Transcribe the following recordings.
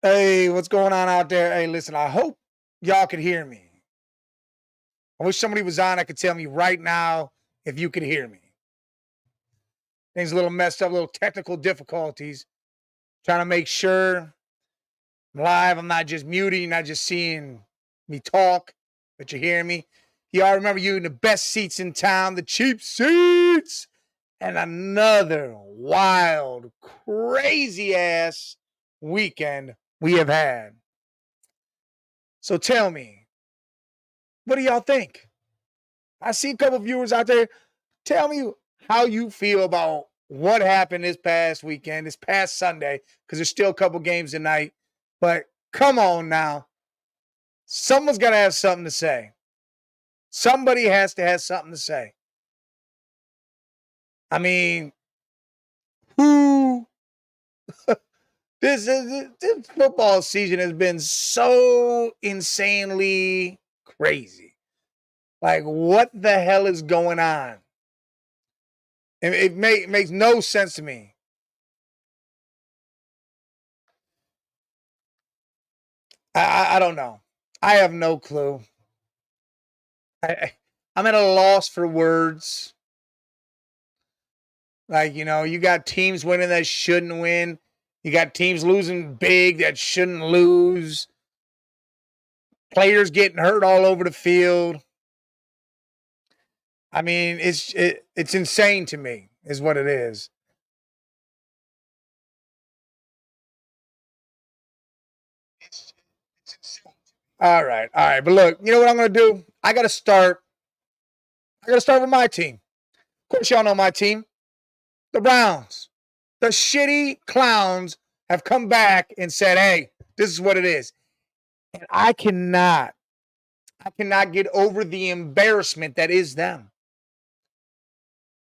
Hey, what's going on out there? Hey, listen, I hope y'all could hear me. I wish somebody was on that could tell me right now if you could hear me. Things a little messed up, little technical difficulties. Trying to make sure I'm live. I'm not just muting, not just seeing me talk, but you hear me. Y'all remember you in the best seats in town, the cheap seats, and another wild, crazy ass weekend we have had. So tell me, what do y'all think? I see a couple viewers out there. Tell me how you feel about what happened this past weekend, this past Sunday, because there's still a couple games tonight. But come on now. Someone's got to have something to say. Somebody has to have something to say. I mean, who this football season has been so insanely crazy. Like, what the hell is going on? It makes no sense to me. I don't know. I have no clue. I'm at a loss for words. Like, you got teams winning that shouldn't win. You got teams losing big that shouldn't lose. Players getting hurt all over the field. I mean, it's insane to me, is what it is. All right. But look, you know what I'm gonna do? I gotta start with my team. Of course, y'all know my team. The Browns. The shitty clowns have come back and said, hey, this is what it is. And I cannot get over the embarrassment that is them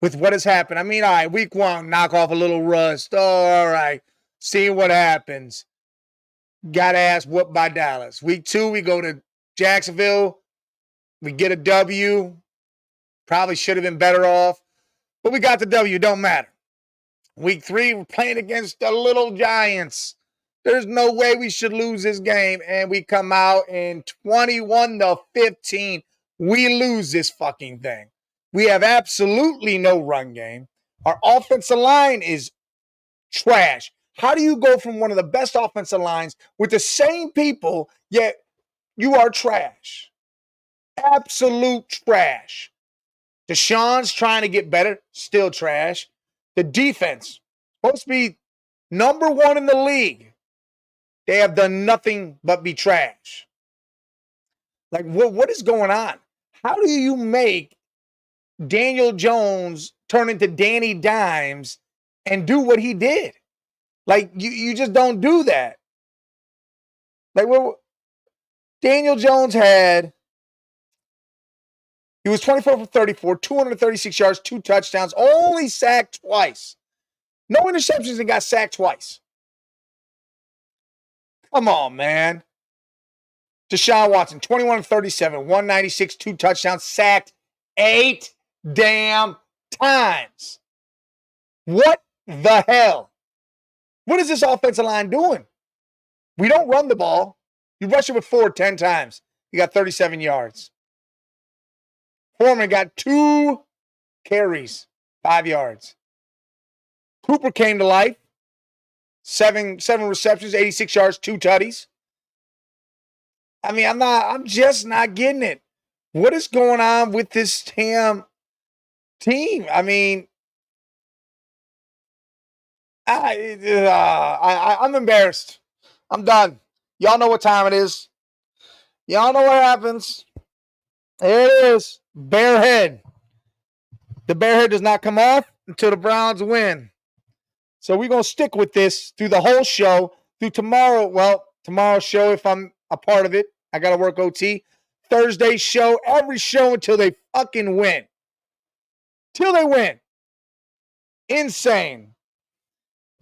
with what has happened. I mean, all right, week one, knock off a little rust. Oh, all right, see what happens. Got ass whooped by Dallas. Week two, we go to Jacksonville. We get a W. Probably should have been better off, but we got the W. Don't matter. Week three, we're playing against the little Giants. There's no way we should lose this game. And we come out in 21-15. We lose this fucking thing. We have absolutely no run game. Our offensive line is trash. How do you go from one of the best offensive lines with the same people, yet you are trash? Absolute trash. Deshaun's trying to get better, still trash. The defense, supposed to be number one in the league. They have done nothing but be trash. Like, what is going on? How do you make Daniel Jones turn into Danny Dimes and do what he did? Like, you just don't do that. Like, well, Daniel Jones he was 24 for 34, 236 yards, 2 touchdowns, only sacked twice. No interceptions and got sacked twice. Come on, man. Deshaun Watson, 21-37, 196, 2 touchdowns, sacked 8 damn times. What the hell? What is this offensive line doing? We don't run the ball. You rush it with 10 times. You got 37 yards. Foreman got 2 carries, 5 yards. Cooper came to life. 7 receptions, 86 yards, 2 tutties. I mean, I'm just not getting it. What is going on with this damn team? I mean, I'm embarrassed. I'm done. Y'all know what time it is. Y'all know what happens. There it is. Bare head. The bare head does not come off until the Browns win. So we're going to stick with this through the whole show, through tomorrow. Well, tomorrow's show, if I'm a part of it, I got to work OT. Thursday's show, every show until they fucking win. Till they win. Insane.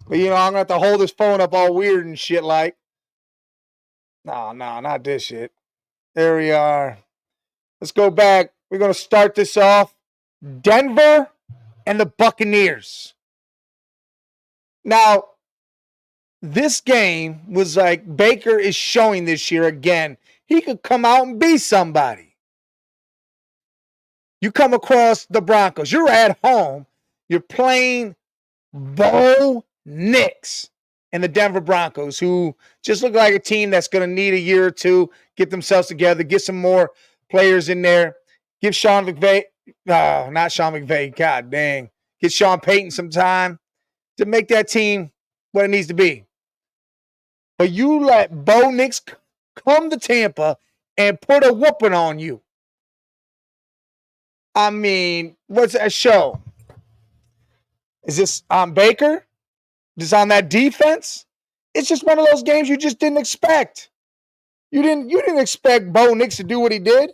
But, I'm going to have to hold this phone up all weird and shit like. No, not this shit. There we are. Let's go back. We're going to start this off. Denver and the Buccaneers. Now, this game was like Baker is showing this year again. He could come out and be somebody. You come across the Broncos. You're at home. You're playing Bo Nix and the Denver Broncos, who just look like a team that's going to need a year or two, get themselves together, get some more players in there, give Sean McVay, not Sean McVay, god dang, get Sean Payton some time to make that team what it needs to be. But you let Bo Nix come to Tampa and put a whooping on you. I mean, what's that show? Is this on Baker? Just on that defense? It's just one of those games you just didn't expect. You didn't expect Bo Nix to do what he did.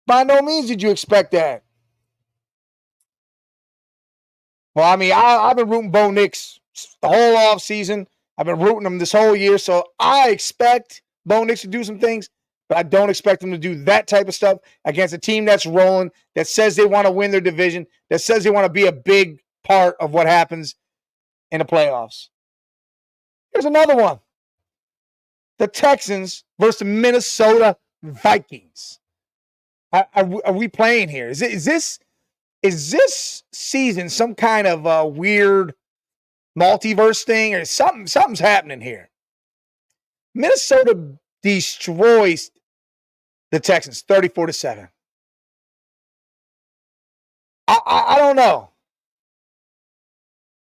By no means did you expect that. Well, I mean, I've been rooting Bo Nix the whole offseason. I've been rooting him this whole year, so I expect Bo Nix to do some things, but I don't expect him to do that type of stuff against a team that's rolling, that says they want to win their division, that says they want to be a big part of what happens in the playoffs. Here's another one. The Texans versus the Minnesota Vikings. Are we playing here? Is this season some kind of weird multiverse thing, or something's happening here? Minnesota destroys the Texans 34-7. I don't know.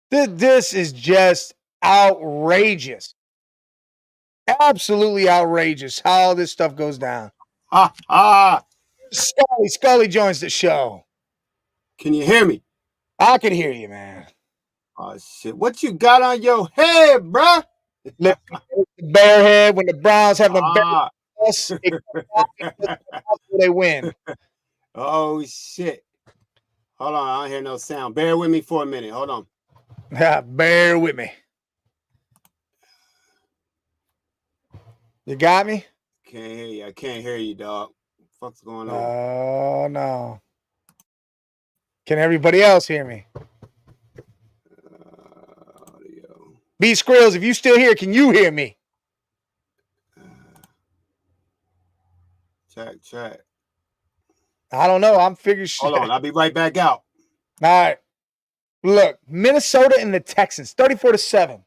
This is just outrageous. Absolutely outrageous how this stuff goes down. Scully joins the show. Can you hear me? I can hear you, man. Oh, shit. What you got on your head, bruh? Look, the bear head, when the Browns have the bear they win. Oh, shit. Hold on. I don't hear no sound. Bear with me for a minute. Hold on. Bear with me. You got me? Can't hear you. I can't hear you, dog. What the fuck's going on? Oh, no. Can everybody else hear me? Audio. B Skrills, if you still here, can you hear me? Check. I don't know. I'm figuring shit. Hold on. I'll be right back out. All right. Look, Minnesota and the Texans, 34-7.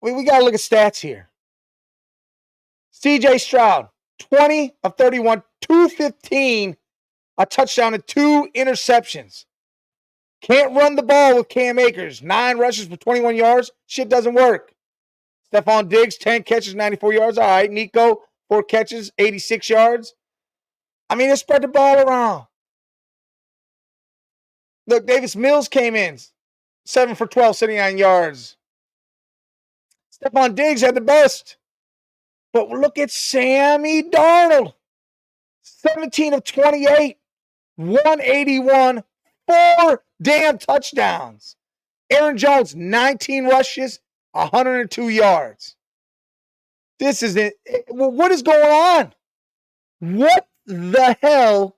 We got to look at stats here. CJ Stroud, 20 of 31, 215, a touchdown and 2 interceptions. Can't run the ball with Cam Akers. 9 rushes for 21 yards. Shit doesn't work. Stephon Diggs, 10 catches, 94 yards. All right. Nico, 4 catches, 86 yards. I mean, they spread the ball around. Look, Davis Mills came in. 7 for 12, 79 yards. Stephon Diggs had the best. But look at Sammy Darnold. 17 of 28, 181, 4 damn touchdowns. Aaron Jones, 19 rushes, 102 yards. This is it. What is going on? What the hell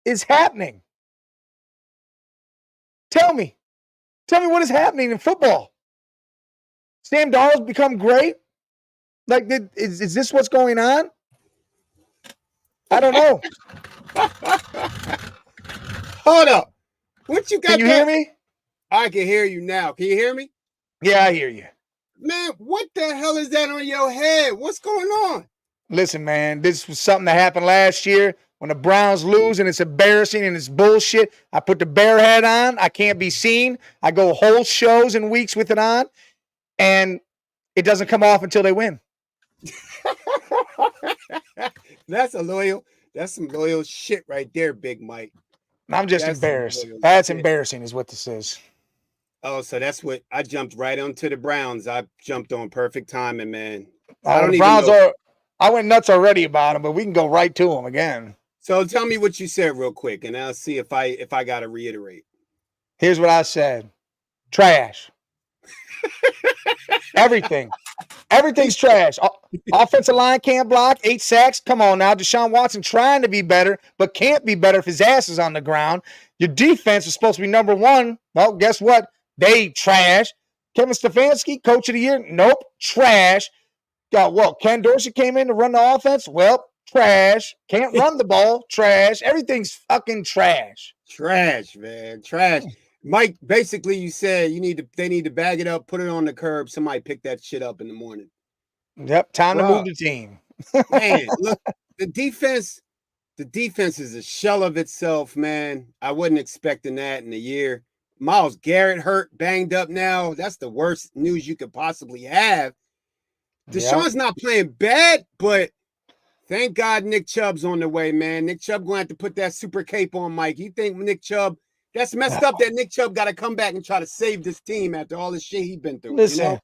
is happening? Tell me what is happening in football. Sam Darnold's become great? Like, is this what's going on? I don't know. Hold up. What you got? Can you hear me? I can hear you now. Can you hear me? Yeah, I hear you. Man, what the hell is that on your head? What's going on? Listen, man, this was something that happened last year when the Browns lose, and it's embarrassing and it's bullshit. I put the bear head on. I can't be seen. I go whole shows and weeks with it on, and it doesn't come off until they win. That's some loyal shit right there, Big Mike. I'm just embarrassed. That's embarrassing is what this is. Oh, so that's what I jumped right onto the Browns. I jumped on perfect timing, man. The Browns I went nuts already about them, but we can go right to them again. So tell me what you said real quick, and I'll see if I got to reiterate. Here's what I said. Trash. Everything. Everything's trash. Offensive line can't block. 8 sacks. Come on now. Deshaun Watson trying to be better, but can't be better if his ass is on the ground. Your defense is supposed to be number 1. Well, guess what? They trash. Kevin Stefanski, coach of the year? Nope, trash. Ken Dorsey came in to run the offense? Well, trash. Can't run the ball? Trash. Everything's fucking trash. Trash, man. Trash. Mike, basically you said they need to bag it up, put it on the curb. Somebody pick that shit up in the morning. Yep, time to move the team. Man, look, the defense is a shell of itself, man. I wasn't expecting that in a year. Myles Garrett hurt, banged up now. That's the worst news you could possibly have. Deshaun's not playing bad, but thank God Nick Chubb's on the way, man. Nick Chubb going to have to put that super cape on, Mike. You think Nick Chubb, that's messed up that Nick Chubb got to come back and try to save this team after all the shit he's been through. Listen,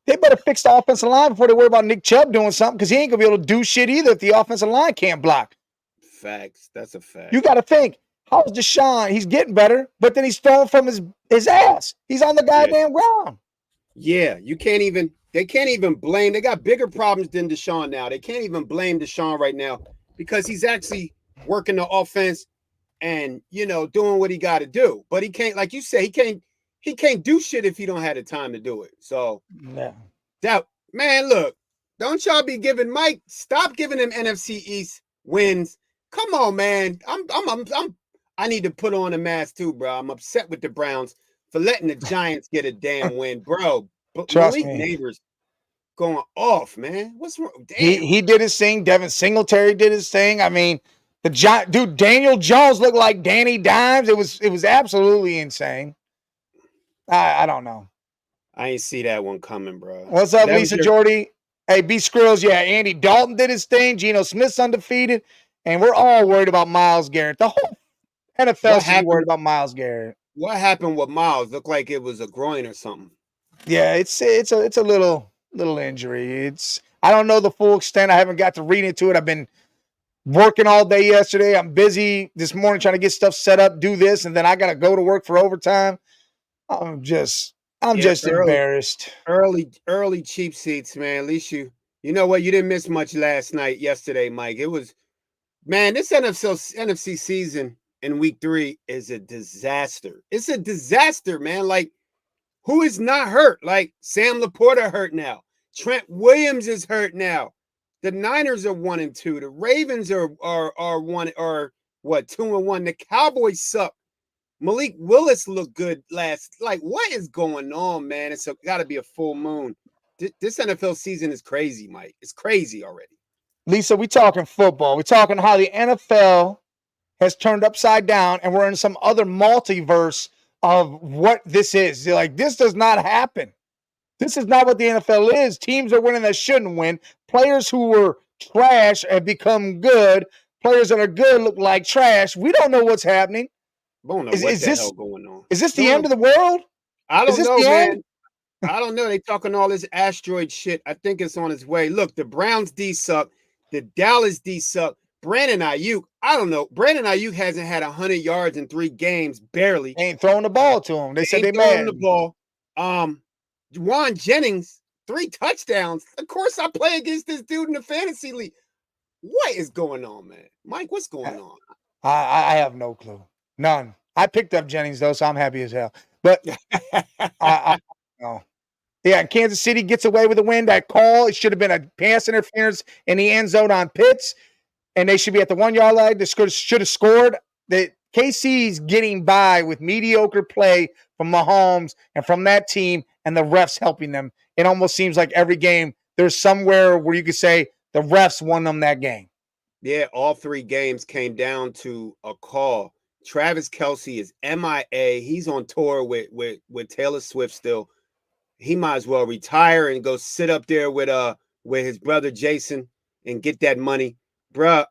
they better fix the offensive line before they worry about Nick Chubb doing something, because he ain't going to be able to do shit either if the offensive line can't block. Facts. That's a fact. You got to think, how's Deshaun? He's getting better, but then he's throwing from his ass. He's on the goddamn ground. Yeah, they can't even blame. They got bigger problems than Deshaun now. They can't even blame Deshaun right now because he's actually working the offense and, doing what he got to do. But he can't, like you said, he can't do shit if he don't have the time to do it. So, man, look, don't y'all be giving Mike, stop giving him NFC East wins. Come on, man. I need to put on a mask too, bro. I'm upset with the Browns for letting the Giants get a damn win, bro. But Malik Neighbors going off, man. What's wrong? Damn. He did his thing. Devin Singletary did his thing. I mean, dude, Daniel Jones looked like Danny Dimes. It was absolutely insane. I don't know. I ain't see that one coming, bro. What's up, Lisa Jordy? Hey, B Skrills. Yeah, Andy Dalton did his thing. Geno Smith's undefeated. And we're all worried about Myles Garrett. The whole NFL should be worried about Myles Garrett. What happened with Myles? Looked like it was a groin or something. Yeah, it's a little injury. I don't know the full extent. I haven't got to read into it. I've been working all day yesterday. I'm busy this morning trying to get stuff set up, do this, and then I gotta go to work for overtime. I'm just embarrassed. Early cheap seats, man. At least you know what? You didn't miss much yesterday, Mike. It was, man, this NFC season in week 3 is a disaster. It's a disaster, man. Like, who is not hurt? Like, Sam Laporta hurt now. Trent Williams is hurt now. The Niners are 1-2. The Ravens are 2-1. The Cowboys suck. Malik Willis looked good last. Like, what is going on, man? It's got to be a full moon. This NFL season is crazy, Mike. It's crazy already. Lisa, we talking football. We're talking how the NFL has turned upside down, and we're in some other multiverse of what this is. Like, this does not happen. This is not what the NFL is. Teams are winning that shouldn't win. Players who were trash have become good. Players that are good look like trash. We don't know what's happening. I don't know what the hell going on. Is this the end of the world? I don't know, man. I don't know. They talking all this asteroid shit. I think it's on its way. Look, the Browns D suck. The Dallas D suck. Brandon Ayuk, I don't know. Brandon Ayuk hasn't had 100 yards in 3 games, barely. Ain't throwing the ball to him. They said they mad. The ball. Juwan Jennings, 3 touchdowns. Of course, I play against this dude in the fantasy league. What is going on, man? Mike, what's going on? I have no clue. None. I picked up Jennings, though, so I'm happy as hell. But I know. Yeah, Kansas City gets away with the win. That call, it should have been a pass interference in the end zone on Pitts, and they should be at the 1-yard line. They should have scored. KC's getting by with mediocre play from Mahomes and from that team, and the refs helping them. It almost seems like every game there's somewhere where you could say the refs won them that game. Yeah, all 3 games came down to a call. Travis Kelce is MIA. He's on tour with Taylor Swift still. He might as well retire and go sit up there with his brother Jason and get that money. Bruh,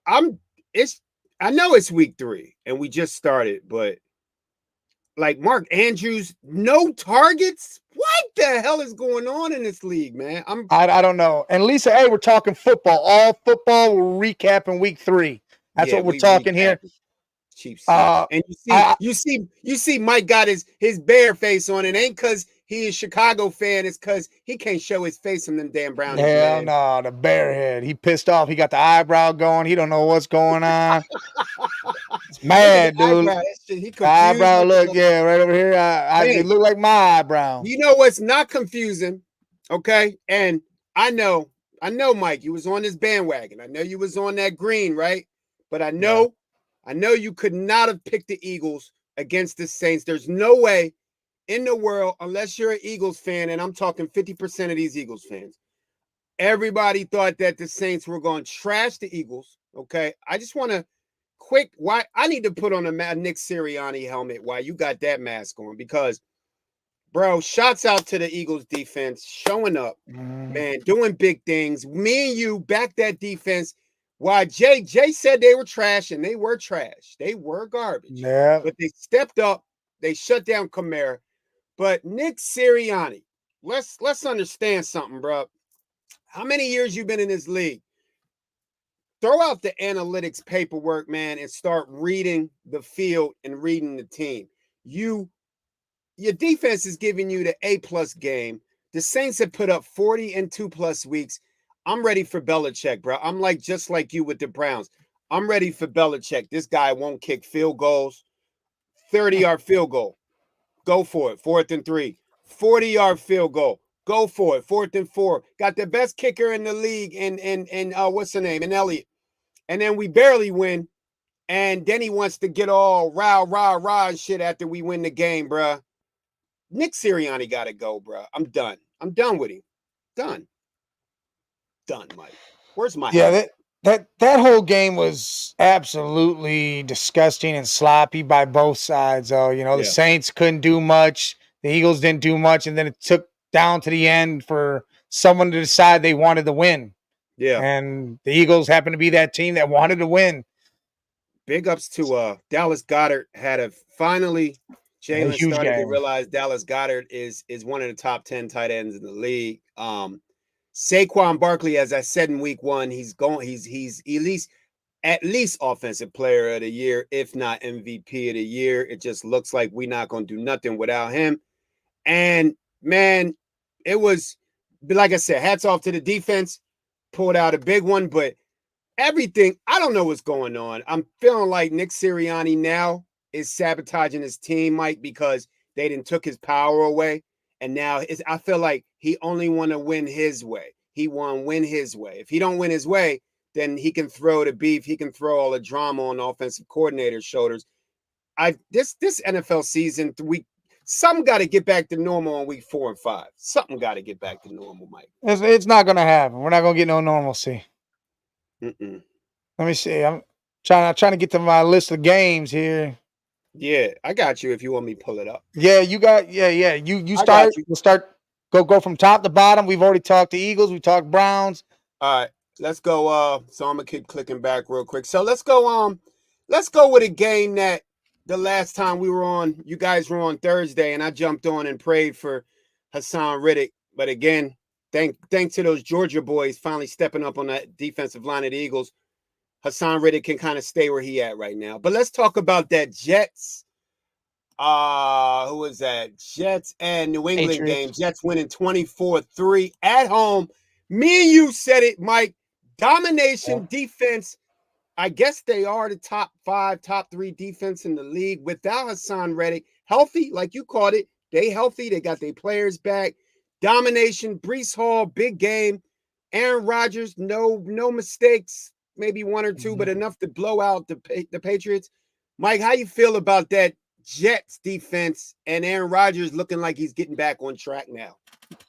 I know it's week 3 and we just started, but like Mark Andrews, no targets? What the hell is going on in this league, man? I don't know. And Lisa, hey, we're talking football. All football, we're recapping week 3. That's what we're talking here. Cheap and you see Mike got his bear face on. It ain't because he is a Chicago fan, it's because he can't show his face from them damn Brownies. Hell no, the bear head. He pissed off. He got the eyebrow going. He don't know what's going on. It's mad, dude. Eyebrow, that shit, he confused. Eyebrow, look, yeah, right over here. It look like my eyebrow. You know what's not confusing? Okay, and I know, Mike, you was on this bandwagon. I know you was on that green, right? But I know you could not have picked the Eagles against the Saints. There's no way in the world, unless you're an Eagles fan, and I'm talking 50% of these Eagles fans. Everybody thought that the Saints were going to trash the Eagles. Okay, I just want to why I need to put on a Nick Sirianni helmet while you got that mask on, because bro, shouts out to the Eagles defense showing up, man, doing big things. Me and you back that defense. Why Jay said they were trash, and they were trash. They were garbage. Yeah. But they stepped up. They shut down Kamara. But Nick Sirianni, let's understand something, bro. How many years you been in this league? Throw out the analytics paperwork, man, and start reading the field and reading the team. Your defense is giving you the A+ game. The Saints have put up 40 and 2+ weeks. I'm ready for Belichick, bro. I'm just like you with the Browns. I'm ready for Belichick. This guy won't kick field goals. 30-yard field goal. Go for it. 4th and 3. 40-yard field goal. Go for it. 4th and 4. Got the best kicker in the league and what's the name? And Elliott. And then we barely win. And then he wants to get all rah and shit after we win the game, bruh. Nick Sirianni got to go, bruh. I'm done. I'm done with him. Done, Mike. Where's my head? That whole game was absolutely disgusting and sloppy by both sides. Oh, the Saints couldn't do much. The Eagles didn't do much. And then it took down to the end for someone to decide they wanted to win. Yeah. And the Eagles happened to be that team that wanted to win. Big ups to Dallas Goedert. Finally Jalen started to realize Dallas Goedert is one of the top 10 tight ends in the league. Saquon Barkley, as I said in week 1, he's at least offensive player of the year, if not MVP of the year. It just looks like we're not going to do nothing without him. And man, it was, like I said, hats off to the defense. Pulled out a big one, but everything, I don't know what's going on. I'm feeling like Nick Sirianni now is sabotaging his team, Mike, because they didn't took his power away. And now I feel like he only want to win his way. He want to win his way. If he don't win his way, then he can throw the beef. He can throw all the drama on the offensive coordinator's shoulders. This NFL season, something got to get back to normal on week 4 and 5. Something got to get back to normal, Mike. It's not going to happen. We're not going to get no normalcy. Let me see. I'm trying to get to my list of games here. Yeah, I got you if you want me to pull it up. Yeah, you got You start. We'll start. Go from top to bottom. We've already talked the Eagles. We talked Browns. All right, let's go. So I'm gonna keep clicking back real quick. So let's go. Let's go with a game that the last time we were on, you guys were on Thursday, and I jumped on and prayed for Haason Reddick. But again, thanks to those Georgia boys finally stepping up on that defensive line of the Eagles, Haason Reddick can kind of stay where he at right now. But let's talk about that Jets. Who was that? Jets and New England game. Jets winning 24-3 at home. Me and you said it, Mike. Domination defense. I guess they are the top 5, top 3 defense in the league without Haason Reddick. Healthy, like you called it. They healthy. They got their players back. Domination. Breece Hall, big game. Aaron Rodgers, no mistakes. Maybe 1 or 2, but enough to blow out the Patriots. Mike, how you feel about that Jets defense and Aaron Rodgers looking like he's getting back on track now?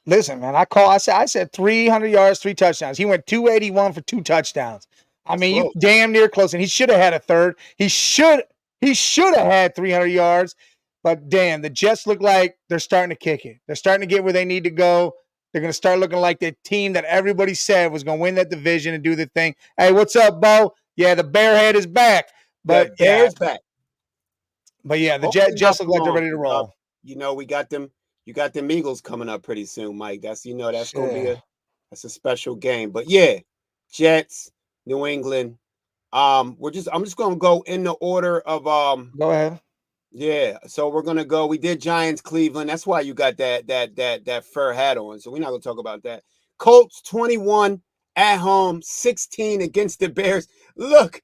Listen, man, I said 300 yards, 3 touchdowns. He went 281 for 2 touchdowns. I mean, you damn near close, and he should have had a third. He should have had 300 yards, but damn, the Jets look like they're starting to kick it. They're starting to get where they need to go. They're going to start looking like the team that everybody said was going to win that division and do the thing. Hey, what's up, Bo? Yeah, the Bearhead is back. But the Bear's back. But yeah, the Jets look like they're ready to roll. We got them. You got them Eagles coming up pretty soon, Mike. That's going to be a special game. But yeah, Jets, New England. I'm just going to go in the order of Go ahead. Yeah, so we're gonna go. We did Giants, Cleveland. That's why you got that fur hat on. So we're not gonna talk about that. Colts 21 at home, 16 against the Bears. Look,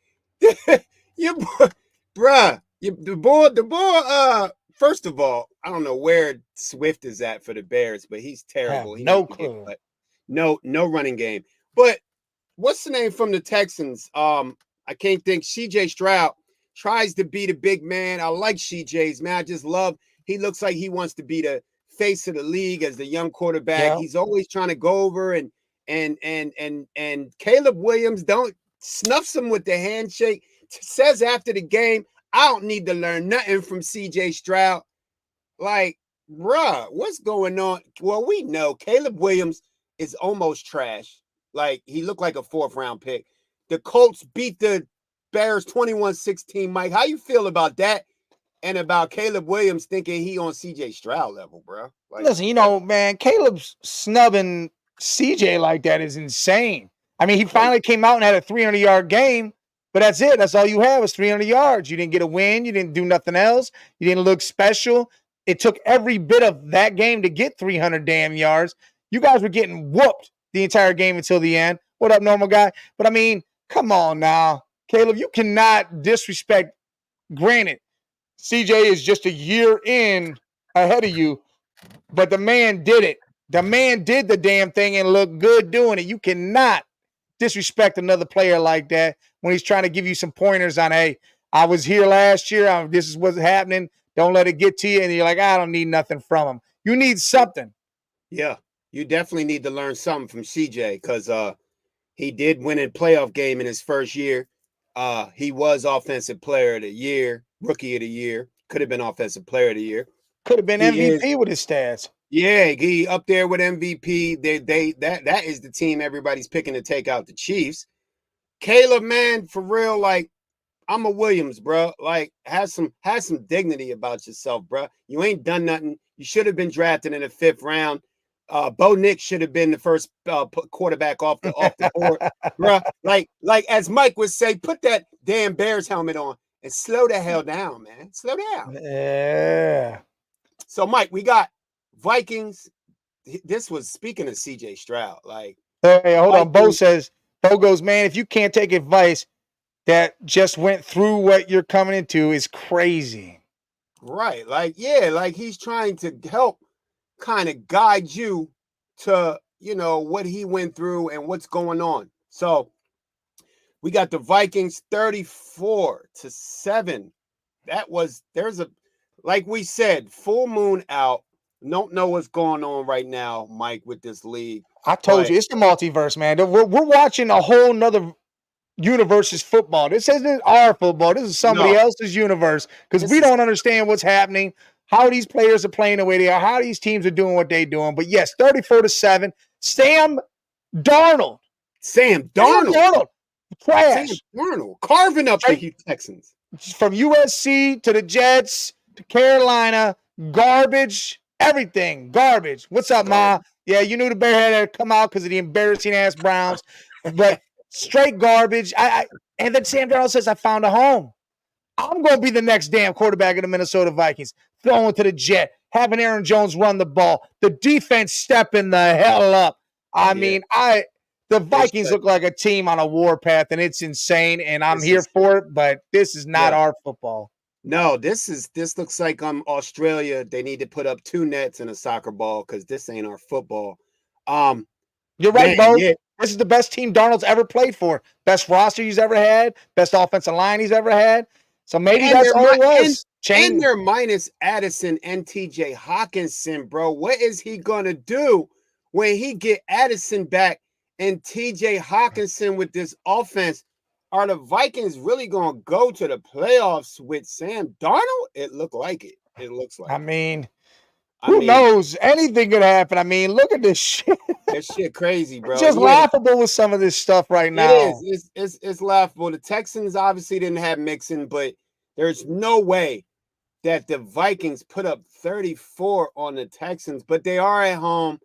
bruh. The boy. First of all, I don't know where Swift is at for the Bears, but he's I have terrible. He no needs to get clue. cut. No running game. But what's the name from the Texans? I can't think. CJ Stroud tries to be the big man. I like CJ's man. I just love. He looks like he wants to be the face of the league as the young quarterback. Yeah. He's always trying to go over and Caleb Williams don't snuffs him with the handshake. Says after the game, I don't need to learn nothing from CJ Stroud. Like, bruh, what's going on? Well, we know Caleb Williams is almost trash. Like, he looked like a 4th-round pick. The Colts beat the Bears 21-16. Mike, how you feel about that? And about Caleb Williams thinking he on CJ Stroud level, bro? Like, Listen, man, Caleb's snubbing CJ like that is insane. I mean, he finally came out and had a 300-yard game, but that's it. That's all you have is 300 yards. You didn't get a win. You didn't do nothing else. You didn't look special. It took every bit of that game to get 300 damn yards. You guys were getting whooped the entire game until the end. What up, normal guy? But I mean, come on now. Caleb, you cannot disrespect. Granted, CJ is just a year in ahead of you, but the man did it. The man did the damn thing and looked good doing it. You cannot disrespect another player like that when he's trying to give you some pointers on, hey, I was here last year. This is what's happening. Don't let it get to you. And you're like, I don't need nothing from him. You need something. Yeah, you definitely need to learn something from CJ because he did win a playoff game in his first year. He was offensive player of the year, rookie of the year. Could have been offensive player of the year. Could have been MVP with his stats. Yeah, he up there with MVP. That is the team everybody's picking to take out the Chiefs. Caleb, man, for real, like I'm a Williams, bro. Like, have some dignity about yourself, bro. You ain't done nothing. You should have been drafted in the 5th round. Bo Nix should have been the first quarterback off the board, bro. Like as Mike would say, put that damn Bears helmet on and slow the hell down, man. Slow down. Yeah. So, Mike, we got Vikings. This was speaking of CJ Stroud. Like, hey, hold on. Bo goes, man, if you can't take advice that just went through what you're coming into is crazy. Right. Like, yeah, like he's trying to help kind of guide you to, what he went through and what's going on. So we got the Vikings 34-7. Like we said, full moon out. Don't know what's going on right now, Mike, with this league. I told you, it's the multiverse, man. We're watching a whole nother universe's football. This isn't our football. This is somebody else's universe because we don't understand what's happening, how these players are playing the way they are, how these teams are doing what they're doing. But yes, 34-7. Sam Darnold. Trash. Sam Darnold carving up the Houston Texans. From USC to the Jets to Carolina, garbage, everything, garbage. What's up, Ma? Yeah, you knew the Bear had to come out because of the embarrassing ass Browns, but straight garbage. And then Sam Darnold says, I found a home. I'm going to be the next damn quarterback of the Minnesota Vikings, throwing to the jet, having Aaron Jones run the ball, the defense stepping the hell up. The Vikings look like a team on a warpath, and it's insane, and I'm here for it, but this is not our football. No, this looks like Australia. They need to put up 2 nets and a soccer ball because this ain't our football. You're right, Bo. Yeah. This is the best team Darnold's ever played for. Best roster he's ever had. Best offensive line he's ever had. So maybe that's all it was. And they're minus Addison and TJ Hawkinson, bro. What is he going to do when he get Addison back and TJ Hawkinson with this offense? Are the Vikings really going to go to the playoffs with Sam Darnold? It looked like it. It looks like who knows? Anything could happen. I mean, look at this shit. This shit crazy, bro. It's just laughable with some of this stuff right now. It is. It's laughable. The Texans obviously didn't have Mixon, but there's no way that the Vikings put up 34 on the Texans. But they are at home,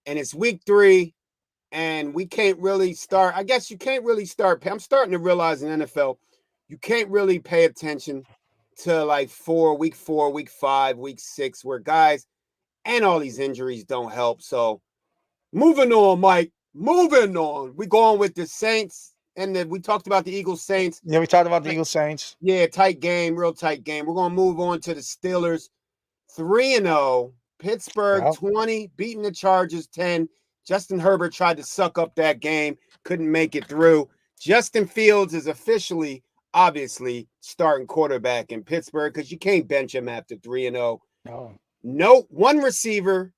and it's week 3, and we can't really start. I guess you can't really start. I'm starting to realize in NFL, you can't really pay attention to like week 4, week 5, week 6, where guys and all these injuries don't help. So moving on, Mike. Moving on. We're going with the Saints and we talked about the Eagles Saints. Yeah, we talked about the Eagles Saints. Yeah, tight game, real tight game. We're gonna move on to the Steelers. 3-0. Pittsburgh Yep. 20, beating the Chargers 10. Justin Herbert tried to suck up that game, couldn't make it through. Justin Fields is officially, obviously, starting quarterback in Pittsburgh because you can't bench him after 3-0. No, one receiver.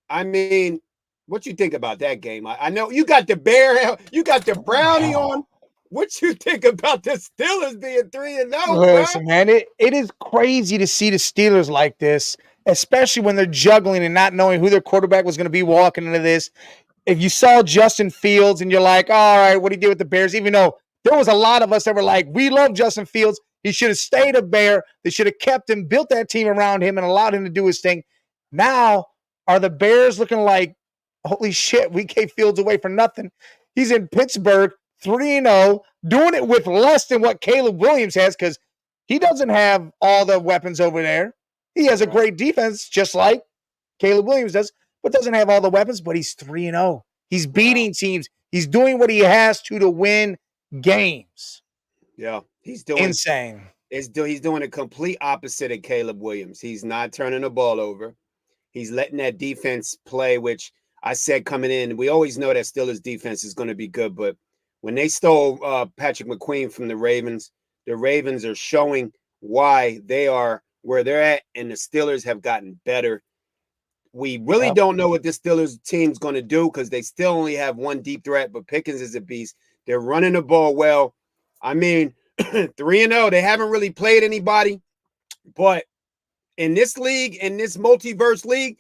I mean, what you think about that game? I know you got the brownie on. What you think about the Steelers being 3-0? Listen, man, it is crazy to see the Steelers like this, especially when they're juggling and not knowing who their quarterback was going to be walking into this. If you saw Justin Fields and you're like, all right, what he did with the Bears, even though there was a lot of us that were like, we love Justin Fields. He should have stayed a Bear. They should have kept him, built that team around him, and allowed him to do his thing. Now, are the Bears looking like, holy shit, we gave Fields away for nothing? He's in Pittsburgh, 3-0, doing it with less than what Caleb Williams has because he doesn't have all the weapons over there. He has a great defense, just like Caleb Williams does, but doesn't have all the weapons, but he's 3-0. He's beating teams. He's doing what he has to win games. Yeah, he's doing insane. He's doing a complete opposite of Caleb Williams. He's not turning the ball over. He's letting that defense play, which I said coming in, we always know that Steelers defense is going to be good, but when they stole Patrick McQueen from the Ravens are showing why they are where they're at, and the Steelers have gotten better. We really don't know what this Steelers team's going to do because they still only have one deep threat, but Pickens is a beast. They're running the ball well. I mean, 3-0, they haven't really played anybody, but in this league, in this multiverse league,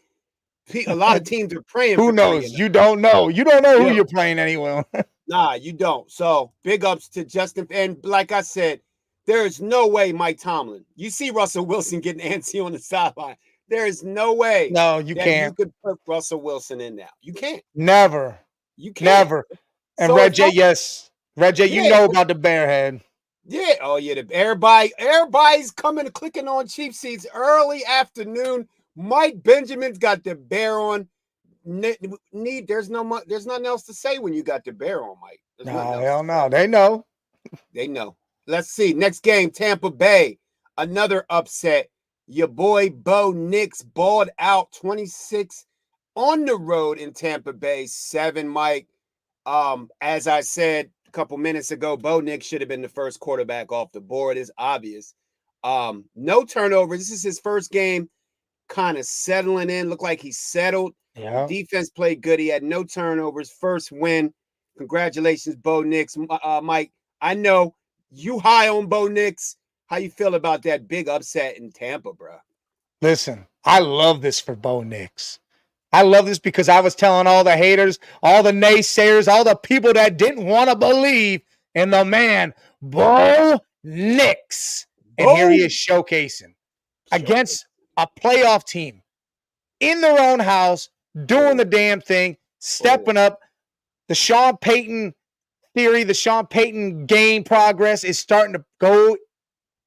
a lot of teams are praying. Who knows? You don't know. You don't know who you're playing anyway. Nah, you don't. So big ups to Justin. And like I said, there is no way Mike Tomlin. You see Russell Wilson getting antsy on the sideline. There is no way. No, you can't. You could put Russell Wilson in now. You can't. Never. You can't. Never. And so Red J, yes. Red J, you know about the bear head. Yeah. Oh, yeah. Everybody's clicking on cheap seats early afternoon. Mike Benjamin's got the bear on. There's nothing else to say when you got the bear on, Mike. No, hell no. They know. They know. Let's see. Next game, Tampa Bay. Another upset. Your boy Bo Nix balled out 26 on the road in Tampa Bay. 7, Mike. As I said a couple minutes ago, Bo Nix should have been the first quarterback off the board. It's obvious. No turnovers. This is his first game kind of settling in. Looked like he settled. Yeah. Defense played good. He had no turnovers. First win. Congratulations, Bo Nix. Mike, I know you high on Bo Nix. How you feel about that big upset in Tampa, bro? Listen, I love this for Bo Nix. I love this because I was telling all the haters, all the naysayers, all the people that didn't want to believe in the man, Bo Nix. And here he is showcasing against a playoff team in their own house, doing the damn thing, stepping up. The Sean Payton theory, the Sean Payton game progress is starting to go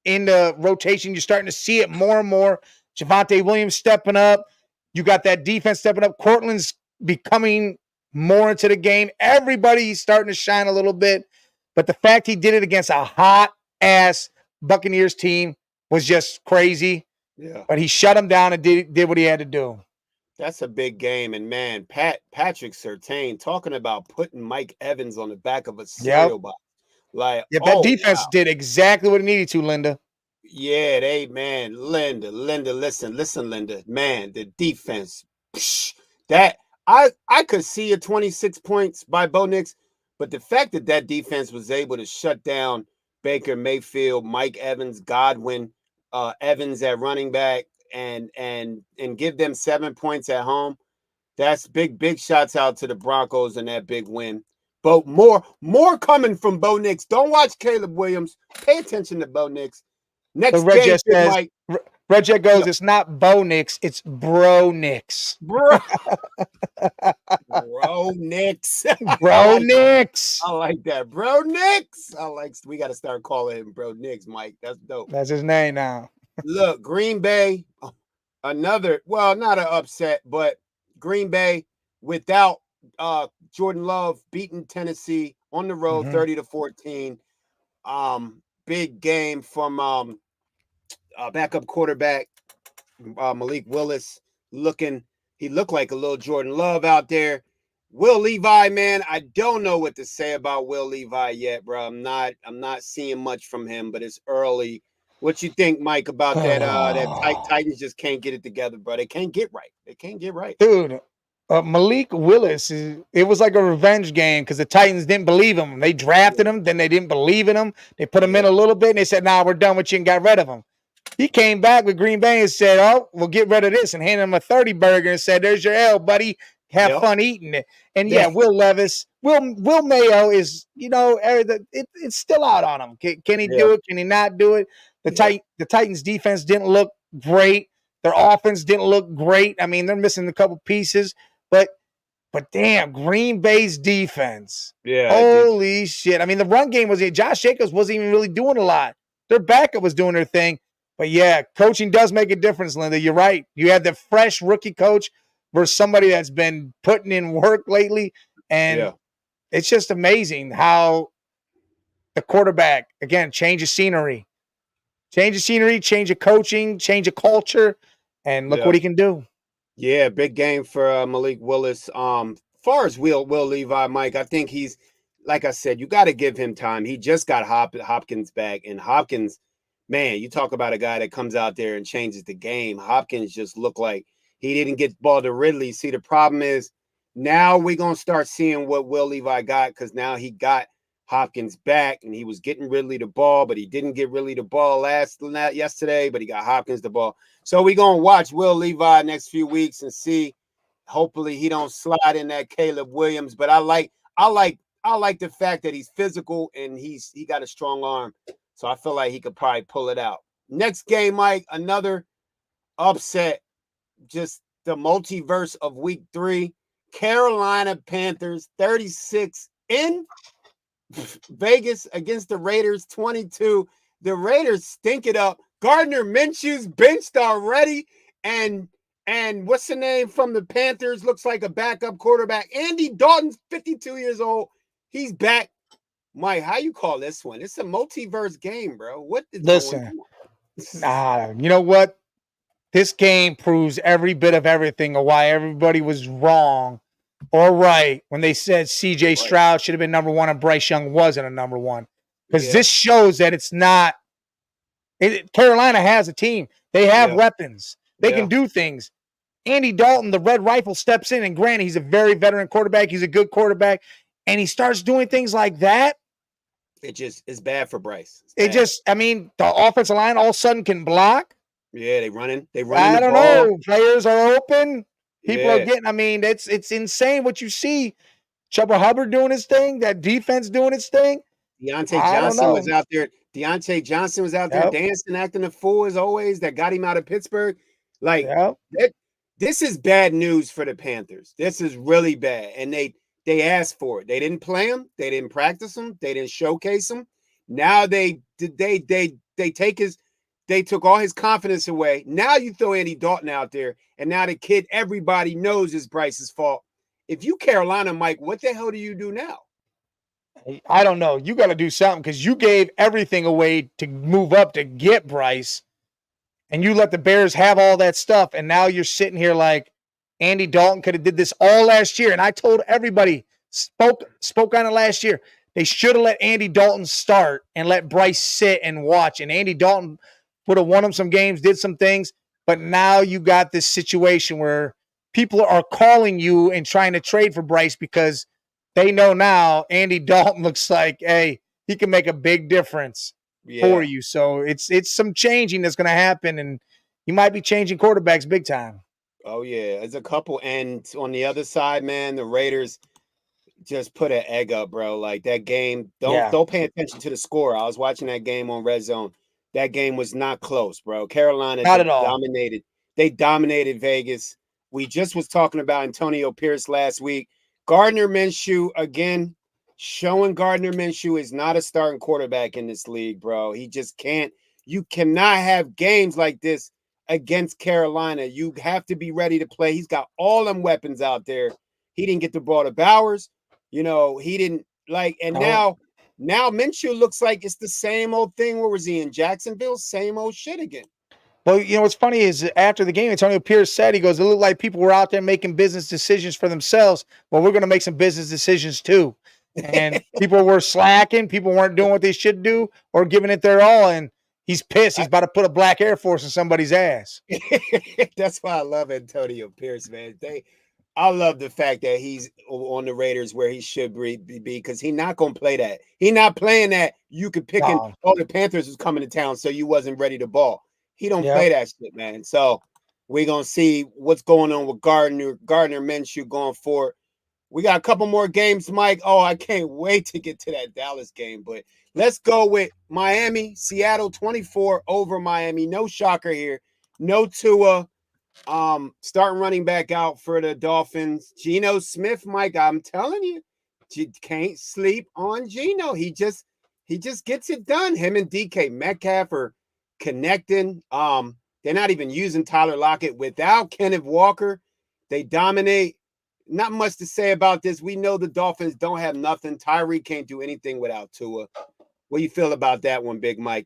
into rotation. You're starting to see it more and more. Javonte Williams stepping up. You got that defense stepping up. Cortland's becoming more into the game. Everybody's starting to shine a little bit. But the fact he did it against a hot-ass Buccaneers team was just crazy. Yeah. But he shut him down and did what he had to do. That's a big game. And, man, Patrick Surtain talking about putting Mike Evans on the back of a cereal box. Like, that defense did exactly what it needed to, Linda. Yeah, Linda, listen, Linda, man, the defense, that I could see a 26 points by Bo Nix, but the fact that defense was able to shut down Baker Mayfield, Mike Evans, Godwin, Evans at running back, and give them 7 points at home, that's big shots out to the Broncos and that big win. But more coming from Bo Nix. Don't watch Caleb Williams. Pay attention to Bo Nix. Next game, Mike. Red Jet goes, it's not Bo Nix, it's Bro Nix. Bro Nix. Bro Nix. I like that. Bro Nix. We got to start calling him Bro Nix, Mike. That's dope. That's his name now. Look, Green Bay, not an upset, but Green Bay without Jordan Love beating Tennessee on the road, 30-14. Big game from backup quarterback Malik Willis. He looked like a little Jordan Love out there. Will Levi, man, I don't know what to say about Will Levi yet, bro. I'm not seeing much from him, but it's early. What you think, Mike, about that Titans just can't get it together, bro? They can't get right. They can't get right. Dude, Malik Willis, it was like a revenge game because the Titans didn't believe him. They drafted him, then they didn't believe in him. They put him in a little bit, and they said, nah, we're done with you, and got rid of him. He came back with Green Bay and said, oh, we'll get rid of this, and handed him a 30 burger and said, there's your L, buddy. Have fun eating it. And Will Levis, Will Mayo is, it's still out on him. Can he do it? Can he not do it? The Titans defense didn't look great. Their offense didn't look great. I mean, they're missing a couple pieces, but damn, Green Bay's defense. Yeah. Holy shit. I mean, the run game Josh Jacobs wasn't even really doing a lot. Their backup was doing their thing. But yeah, coaching does make a difference, Linda. You're right. You have the fresh rookie coach versus somebody that's been putting in work lately. And it's just amazing how the quarterback, again, change of scenery. Change of coaching, change of culture, and look what he can do. Yeah, big game for Malik Willis. Far as Will Levi, Mike, I think he's, like I said, you got to give him time. He just got Hopkins back, and Hopkins, man, you talk about a guy that comes out there and changes the game. Hopkins just looked like he didn't get the ball to Ridley. See, the problem is now we're going to start seeing what Will Levi got because now he got Hopkins back, and he was getting Ridley the ball, but he didn't get Ridley the ball yesterday, but he got Hopkins the ball. So we're going to watch Will Levi next few weeks and see. Hopefully he don't slide in that Caleb Williams, but I like the fact that he's physical and he got a strong arm. So I feel like he could probably pull it out. Next game, Mike, another upset, just the multiverse of week 3. Carolina Panthers 36 in Vegas against the Raiders 22. The Raiders stink it up. Gardner Minshew's benched already, and what's the name from the Panthers? Looks like a backup quarterback. Andy Dalton's 52 years old. He's back. Mike, how you call this one? It's a multiverse game, bro. What is going on? You know what? This game proves every bit of everything of why everybody was wrong or right when they said CJ Stroud should have been number 1 and Bryce Young wasn't a number 1. Because this shows that it's not. Carolina has a team. They have weapons. They can do things. Andy Dalton, the Red Rifle, steps in, and granted, he's a very veteran quarterback. He's a good quarterback, and he starts doing things like that. It just is bad for Bryce. The offensive line all of a sudden can block. Yeah, they running. I don't know. Players are open. People are getting. I mean, it's insane what you see. Chuba Hubbard doing his thing. That defense doing its thing. Deontay Johnson was out there. Deontay Johnson was out there dancing, acting a fool as always. That got him out of Pittsburgh. Like this is bad news for the Panthers. This is really bad, and they asked for it. They didn't play him. They didn't practice him. They didn't showcase him. Now they took all his confidence away. Now you throw Andy Dalton out there, and now the kid everybody knows is Bryce's fault. If you Carolina, Mike, what the hell do you do now? I don't know. You got to do something because you gave everything away to move up to get Bryce, and you let the Bears have all that stuff, and now you're sitting here like Andy Dalton could have did this all last year. And I told everybody, spoke on it last year, they should have let Andy Dalton start and let Bryce sit and watch. And Andy Dalton would have won him some games, did some things, but now you got this situation where people are calling you and trying to trade for Bryce because they know now Andy Dalton looks like, hey, he can make a big difference for you. So it's some changing that's going to happen, and you might be changing quarterbacks big time. Oh, yeah. There's a couple. And on the other side, man, the Raiders just put an egg up, bro. Like that game, don't pay attention to the score. I was watching that game on Red Zone. That game was not close, bro. Carolina not at all. dominated. They dominated Vegas. We just was talking about Antonio Pierce last week. Gardner Minshew, again, showing Gardner Minshew is not a starting quarterback in this league, bro. He just can't. You cannot have games like this against Carolina. You have to be ready to play. He's got all them weapons out there. He didn't get the ball to Bowers. You know, he didn't. Like, and Oh. now Minshew looks like it's the same old thing. Where was he in Jacksonville? Same old shit again. Well, what's funny is after the game, Antonio Pierce said, he goes, it looked like people were out there making business decisions for themselves. Well, we're going to make some business decisions too. And people were slacking. People weren't doing what they should do or giving it their all. And he's pissed. He's about to put a black Air Force in somebody's ass. That's why I love Antonio Pierce, man. I love the fact that he's on the Raiders where he should be because he's not gonna play that. He not playing that. You could pick in. No. Oh, the Panthers was coming to town, so you wasn't ready to ball. He don't Yep. play that shit, man. So we're gonna see what's going on with Gardner Minshew going forward. We got a couple more games, Mike. Oh, I can't wait to get to that Dallas game. But let's go with Miami, Seattle 24 over Miami. No shocker here. No Tua. Starting running back out for the Dolphins. Geno Smith, Mike. I'm telling you, you can't sleep on Geno. He just gets it done. Him and DK Metcalf are connecting. They're not even using Tyler Lockett without Kenneth Walker. They dominate. Not much to say about this. We know the Dolphins don't have nothing. Tyreek can't do anything without Tua. What do you feel about that one, Big Mike?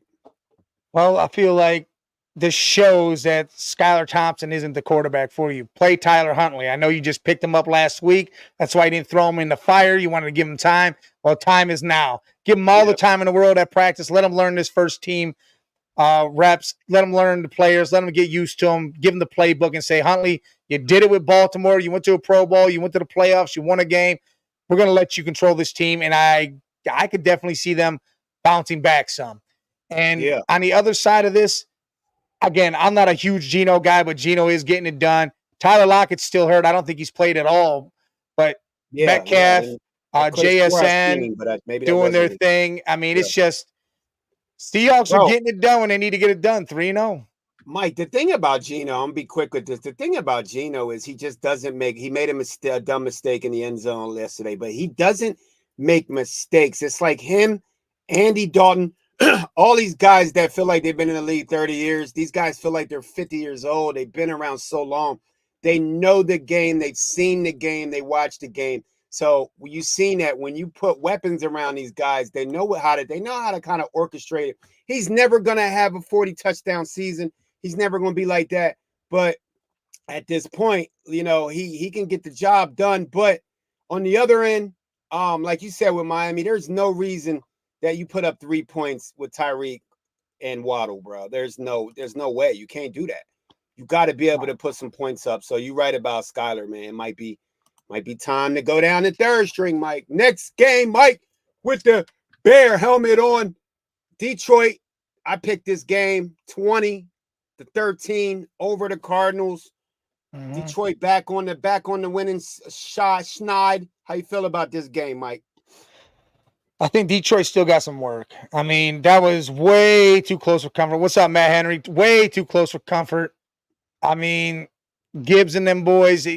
Well, I feel like this shows that Skylar Thompson isn't the quarterback for you. Play Tyler Huntley. I know you just picked him up last week. That's why you didn't throw him in the fire. You wanted to give him time. Well, time is now. Give him all the time in the world at practice. Let him learn this first team reps. Let him learn the players. Let him get used to them. Give him the playbook and say, Huntley, you did it with Baltimore. You went to a Pro Bowl. You went to the playoffs. You won a game. We're going to let you control this team. And I could definitely see them bouncing back some. And on the other side of this, again, I'm not a huge Geno guy, but Geno is getting it done. Tyler Lockett's still hurt. I don't think he's played at all. But Metcalf, JSN doing their thing. I mean, it's just Seahawks are getting it done when they need to get it done. 3-0. Mike, the thing about Geno, I'm gonna be quick with this. The thing about Geno is he just doesn't make. He made a dumb mistake in the end zone yesterday, but he doesn't make mistakes. It's like him, Andy Dalton, all these guys that feel like they've been in the league 30 years. These guys feel like they're 50 years old. They've been around so long. They know the game. They've seen the game. They watch the game. So you've seen that when you put weapons around these guys, they know how to kind of orchestrate it. He's never gonna have a 40 touchdown season. He's never going to be like that. But at this point, he can get the job done. But on the other end, like you said with Miami, there's no reason that you put up 3 points with Tyreek and Waddle, bro. There's no way. You can't do that. You got to be able to put some points up. So you're right about Skylar, man. It might be time to go down the third string, Mike. Next game, Mike, with the Bear helmet on. Detroit, I picked this game 20-13 over the Cardinals. Mm-hmm. Detroit back on the winning schneid. How you feel about this game, Mike? I think Detroit still got some work. I mean, that was way too close for comfort. What's up, Matt Henry? Way too close for comfort. I mean, Gibbs and them boys,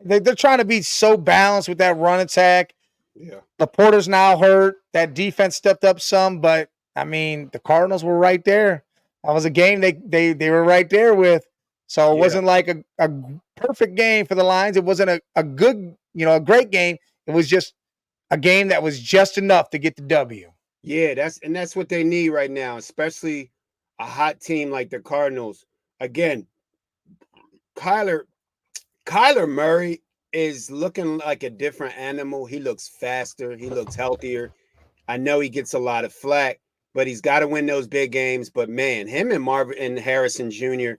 they're trying to be so balanced with that run attack. Yeah. Laporta's now hurt. That defense stepped up some, but I mean, the Cardinals were right there. That was a game they were right there with. So it wasn't like a perfect game for the Lions. It wasn't a good, a great game. It was just a game that was just enough to get the W. Yeah, that's what they need right now, especially a hot team like the Cardinals. Again, Kyler Murray is looking like a different animal. He looks faster. He looks healthier. I know he gets a lot of flack, but he's got to win those big games. But man, him and Marvin and Harrison Jr.,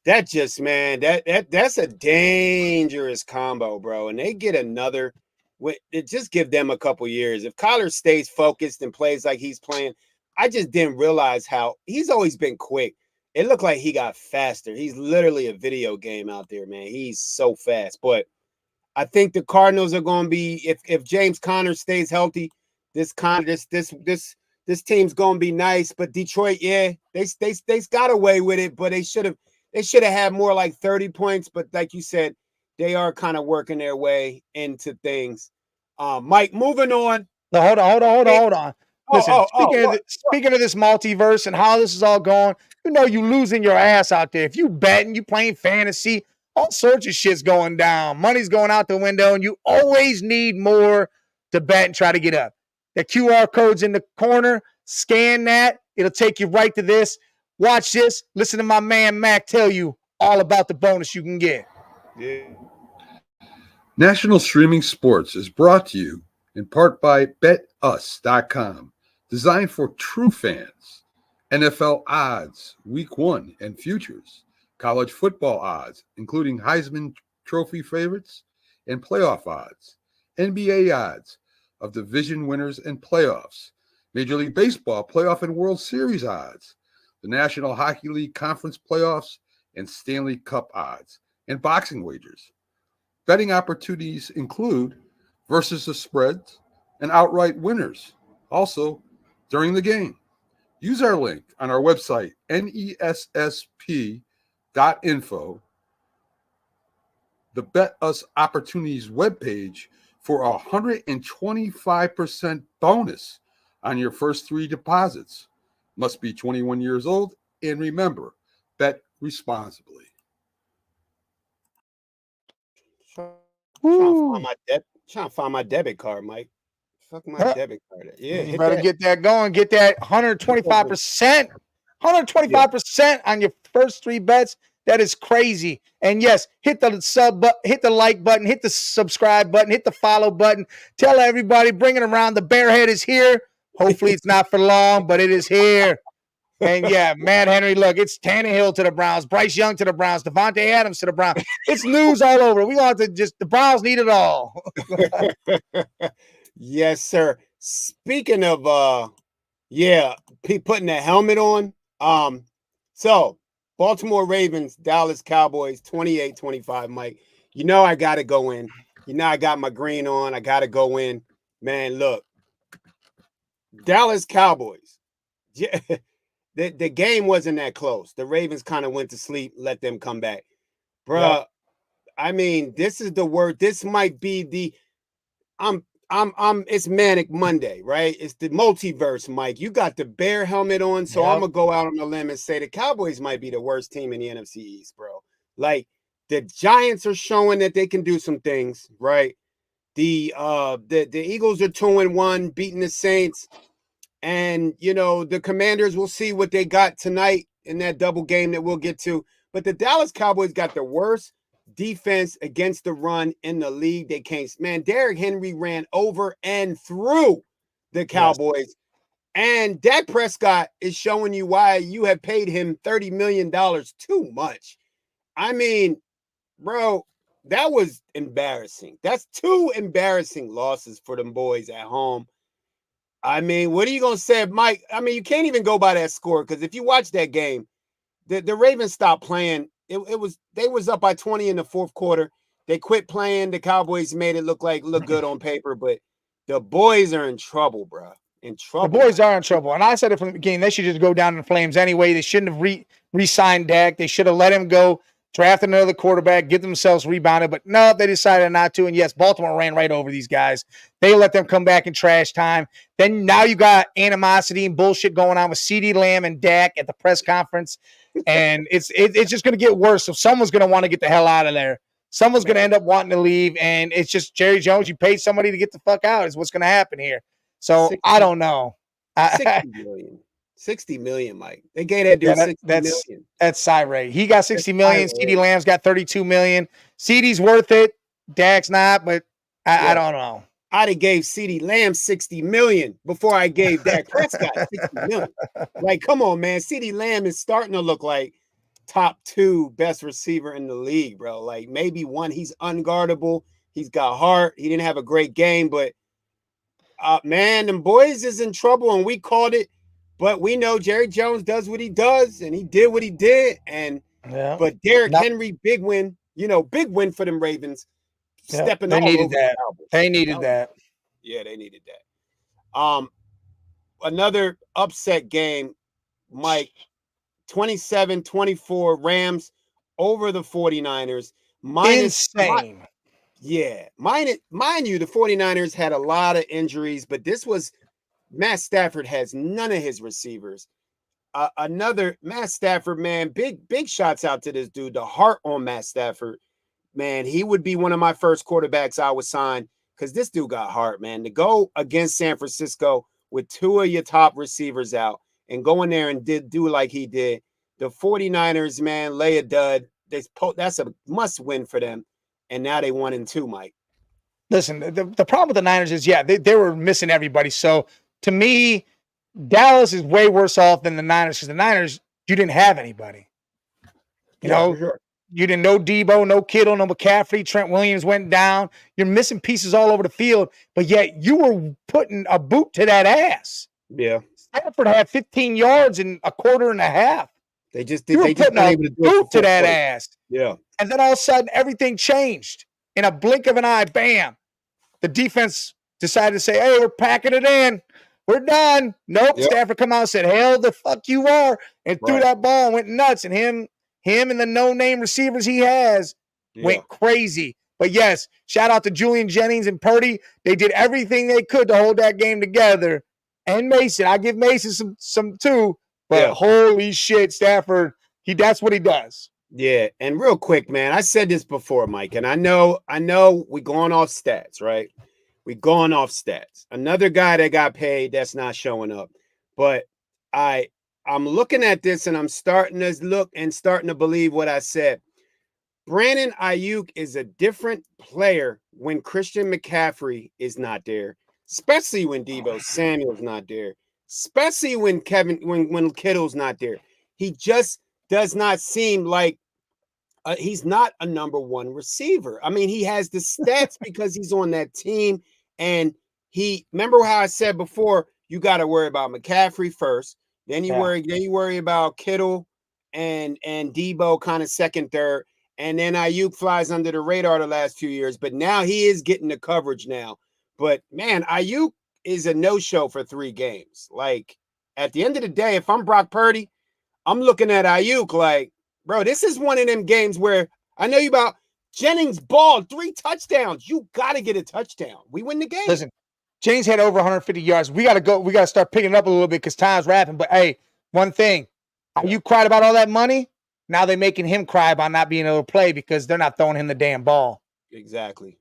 that just, man, that's a dangerous combo, bro. And they get another. It just give them a couple years. If Kyler stays focused and plays like he's playing, I just didn't realize how he's always been quick. It looked like he got faster. He's literally a video game out there, man. He's so fast. But I think the Cardinals are going to be, if James Conner stays healthy, this team's going to be nice. But Detroit, yeah, they got away with it, but they should have had more like 30 points. But like you said, they are kind of working their way into things. Mike, moving on. No, hold on. Listen, speaking of this multiverse and how this is all going, you losing your ass out there. If you betting, you playing fantasy, all sorts of shit's going down. Money's going out the window, and you always need more to bet and try to get up. The QR code's in the corner. Scan that. It'll take you right to this. Watch this. Listen to my man Mac tell you all about the bonus you can get. Yeah. National Streaming Sports is brought to you in part by BetUs.com, designed for true fans. NFL odds, Week 1 and futures, college football odds, including Heisman Trophy favorites and playoff odds, NBA odds of division winners and playoffs, Major League Baseball playoff and World Series odds, the National Hockey League Conference playoffs and Stanley Cup odds, and boxing wagers. Betting opportunities include versus the spreads and outright winners, also during the game. Use our link on our website, nessp.info, the Bet Us Opportunities webpage, for a 125% bonus on your first 3 deposits. Must be 21 years old, and remember, bet responsibly. Trying to find my debit card, Mike. Fuck my debit card. Yeah, you better get that going. Get that 125%. 125% on your first 3 bets. That is crazy. And yes, hit the hit the like button, hit the subscribe button, hit the follow button. Tell everybody, bring it around. The Bearhead is here. Hopefully it's not for long, but it is here. And yeah, Matt Henry, look, it's Tannehill to the Browns, Bryce Young to the Browns, Devontae Adams to the Browns. It's news all over. We want to the Browns need it all. Yes, sir. Speaking of putting the helmet on. So Baltimore Ravens, Dallas Cowboys, 28-25, Mike. You know I gotta go in. You know I got my green on. I gotta go in. Man, look. Dallas Cowboys. Yeah. The game wasn't that close. The Ravens kind of went to sleep, let them come back. Bruh, yeah. I mean, this is the word. This might be the it's Manic Monday, right? It's the multiverse, Mike. You got the bear helmet on, so I'm gonna go out on a limb and say the Cowboys might be the worst team in the NFC East, bro. Like the Giants are showing that they can do some things, right? The Eagles are 2-1, beating the Saints. And, you know, the Commanders will see what they got tonight in that double game that we'll get to. But the Dallas Cowboys got the worst defense against the run in the league. They can't. Man, Derrick Henry ran over and through the Cowboys. Yes. And Dak Prescott is showing you why you have paid him $30 million too much. I mean, bro, that was embarrassing. That's 2 embarrassing losses for them boys at home. I mean, what are you going to say, Mike? I mean, you can't even go by that score because if you watch that game, the Ravens stopped playing. They was up by 20 in the 4th quarter. They quit playing. The Cowboys made it look good on paper, but the boys are in trouble, bro. In trouble. The boys are in trouble. And I said it from the beginning, they should just go down in flames anyway. They shouldn't have re-signed Dak. They should have let him go, draft another quarterback, get themselves rebounded. But no, they decided not to. And yes, Baltimore ran right over these guys. They let them come back in trash time. Then now you got animosity and bullshit going on with CeeDee Lamb and Dak at the press conference. And it's just going to get worse. So someone's going to want to get the hell out of there. Someone's going to end up wanting to leave. And it's just Jerry Jones. You paid somebody to get the fuck out is what's going to happen here. So 60, I don't know. 60 million, Mike. They gave that dude 60 million. That's Cyril. He got 60 million. CeeDee Lamb's got 32 million. CeeDee's worth it. Dak's not, but I don't know. I'd have gave CeeDee Lamb 60 million before I gave Dak Prescott 60 million. Like, come on, man. CeeDee Lamb is starting to look like top 2 best receiver in the league, bro. Like maybe 1, he's unguardable. He's got heart. He didn't have a great game, but man, them boys is in trouble, and we called it. But we know Jerry Jones does what he does, and he did what he did. And but Derrick Henry, big win. You know, big win for them Ravens. Stepping they all needed over that. The they needed that. Yeah, they needed that. Another upset game, Mike. 27-24 Rams over the 49ers. Insane. Mind you, the 49ers had a lot of injuries, but this was Matt Stafford has none of his receivers. Another Matt Stafford, man, big shots out to this dude. The heart on Matt Stafford, man, he would be one of my first quarterbacks I would sign. because this dude got heart, man. To go against San Francisco with 2 of your top receivers out and go in there and do like he did. The 49ers, man, lay a dud. That's a must win for them. And now they 1-2, Mike. Listen, the problem with the Niners is, yeah, they were missing everybody. So to me, Dallas is way worse off than the Niners because the Niners, you didn't have anybody. You know, sure. You didn't know Debo, no Kittle, no McCaffrey. Trent Williams went down. You're missing pieces all over the field, but yet you were putting a boot to that ass. Yeah. Stafford had 15 yards in a quarter and a half. They just You were putting a boot to that ass. Yeah. And then all of a sudden, everything changed. In a blink of an eye, bam. The defense decided to say, hey, we're packing it in. We're done. Nope. Yep. Stafford come out and said, hell the fuck you are. And threw that ball and went nuts. And him and the no-name receivers he has went crazy. But yes, shout out to Julian Jennings and Purdy. They did everything they could to hold that game together. And Mason. I give Mason some too. But holy shit, Stafford, that's what he does. Yeah, and real quick, man, I said this before, Mike, and I know we're going off stats, right? We're going off stats. Another guy that got paid that's not showing up. But I'm looking at this and I'm starting to believe what I said. Brandon Ayuk is a different player when Christian McCaffrey is not there, especially when Deebo Samuel's not there, especially when when Kittle's not there. He just does not seem like he's not a number one receiver. I mean, he has the stats because he's on that team. And remember how I said before, you got to worry about McCaffrey first. Then you worry about Kittle and Debo kind of second, third. And then Ayuk flies under the radar the last few years. But now he is getting the coverage now. But man, Ayuk is a no-show for 3 games. Like at the end of the day, if I'm Brock Purdy, I'm looking at Ayuk like, bro, this is one of them games where I know you about Jennings balled 3 touchdowns. You got to get a touchdown. We win the game. Listen, Jennings had over 150 yards. We got to start picking it up a little bit because time's rapping. But hey, one thing, you cried about all that money. Now they're making him cry about not being able to play because they're not throwing him the damn ball. Exactly.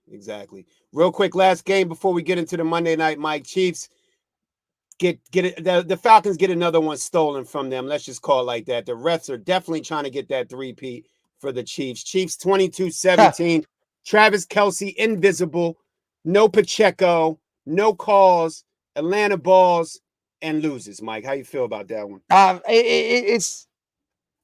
Real quick, last game before we get into the Monday night, Mike. Chiefs get it. The Falcons get another one stolen from them. Let's just call it like that. The refs are definitely trying to get that 3-peat for the Chiefs. Chiefs 22-17. Travis Kelce invisible. No Pacheco. No calls. Atlanta balls and loses. Mike, how you feel about that one? It's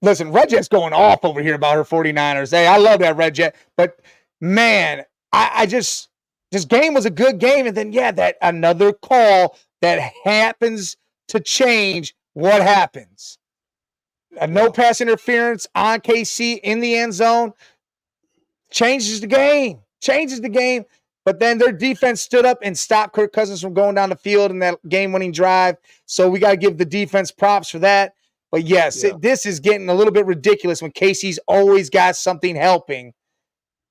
listen. Red Jet's going off over here about her 49ers. Hey, I love that Red Jet, but man, I just this game was a good game, and then that another call that happens to change what happens. A no pass interference on KC in the end zone changes the game. But then their defense stood up and stopped Kirk Cousins from going down the field in that game-winning drive. So we got to give the defense props for that. But yes, this is getting a little bit ridiculous when KC's always got something helping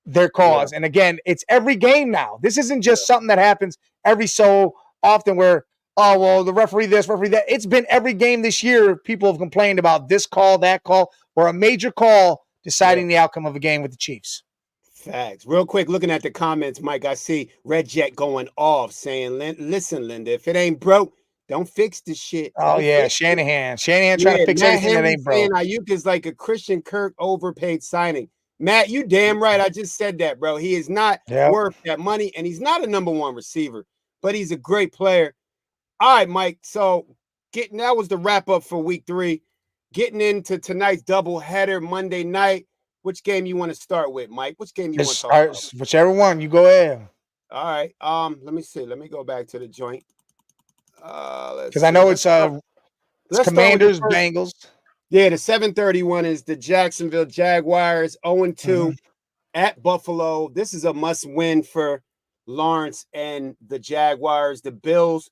their cause. And again, it's every game now. This isn't just something that happens every so often where, oh, well, the referee this, referee that. It's been every game this year. People have complained about this call, that call, or a major call deciding the outcome of a game with the Chiefs. Facts. Real quick, looking at the comments, Mike, I see Red Jet going off saying, listen, Linda, if it ain't broke, don't fix the shit. Oh, yeah, Shanahan. Shanahan trying to fix anything that ain't broke. Ayuk is like a Christian Kirk overpaid signing. Matt, you damn right. I just said that, bro. He is not worth that money, and he's not a number one receiver, but he's a great player. All right, Mike. So that was the wrap-up for week 3. Getting into tonight's doubleheader Monday night. Which game you want to start with, Mike? Which game you want to talk about? Whichever one. You go ahead. All right. Let me see. Let me go back to the joint. Because I know it's Commanders, Bengals. Yeah, the 7:30 one is the Jacksonville Jaguars 0-2 at Buffalo. This is a must-win for Lawrence and the Jaguars. The Bills,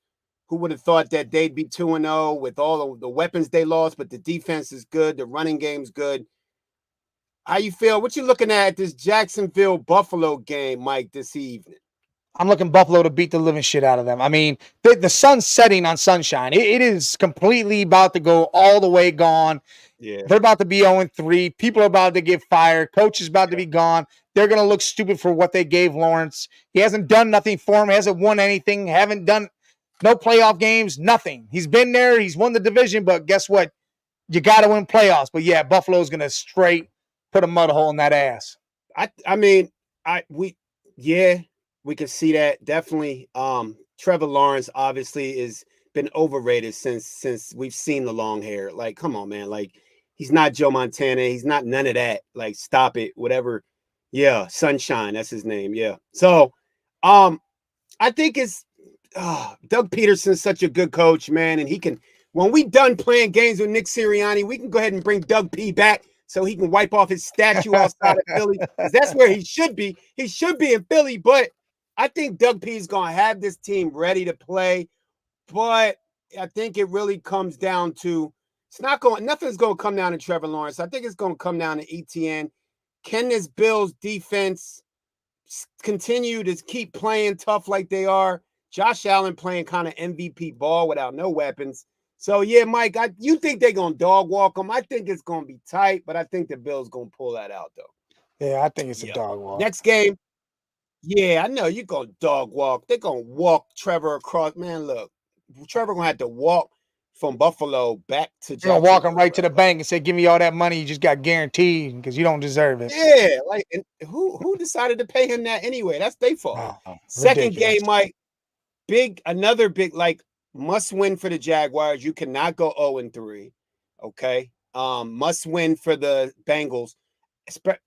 who would have thought that they'd be 2-0 with all of the weapons they lost, but the defense is good. The running game's good. How you feel? What you looking at this Jacksonville-Buffalo game, Mike, this evening? I'm looking Buffalo to beat the living shit out of them. I mean, the sun's setting on Sunshine. It is completely about to go all the way gone. Yeah. They're about to be 0-3. People are about to get fired. Coach is about to be gone. They're going to look stupid for what they gave Lawrence. He hasn't done nothing for him. He hasn't won anything. Haven't done no playoff games, nothing. He's been there. He's won the division, but guess what? You got to win playoffs. But yeah, Buffalo's going to straight put a mud hole in that ass. I mean, we can see that definitely. Trevor Lawrence obviously is been overrated since we've seen the long hair. Like, come on, man. Like, he's not Joe Montana. He's not none of that. Like, stop it. Whatever. Yeah, Sunshine. That's his name. Yeah. So, I think it's Doug Peterson's such a good coach, man, and he can. When we done playing games with Nick Sirianni, we can go ahead and bring Doug P back so he can wipe off his statue outside of Philly, because that's where he should be. He should be in Philly, but I think Doug P is going to have this team ready to play. But I think it really comes down to nothing's going to come down to Trevor Lawrence. I think it's going to come down to ETN. Can this Bills defense continue to keep playing tough like they are? Josh Allen playing kind of MVP ball without no weapons. So, yeah, Mike, you think they're going to dog walk them. I think it's going to be tight, but I think the Bills going to pull that out, though. Yeah, I think it's a dog walk. Next game, yeah, I know you're going to dog walk. They're going to walk Trevor across. Man, look, Trevor going to have to walk from Buffalo back to Jacksonville. You're going to walk him right to the bank and say, give me all that money you just got guaranteed because you don't deserve it. Yeah, like, and who decided to pay him that anyway? That's their fault. Oh, Second game, Mike, another big, like, must win for the Jaguars. You cannot go 0-3. Okay. Must win for the Bengals.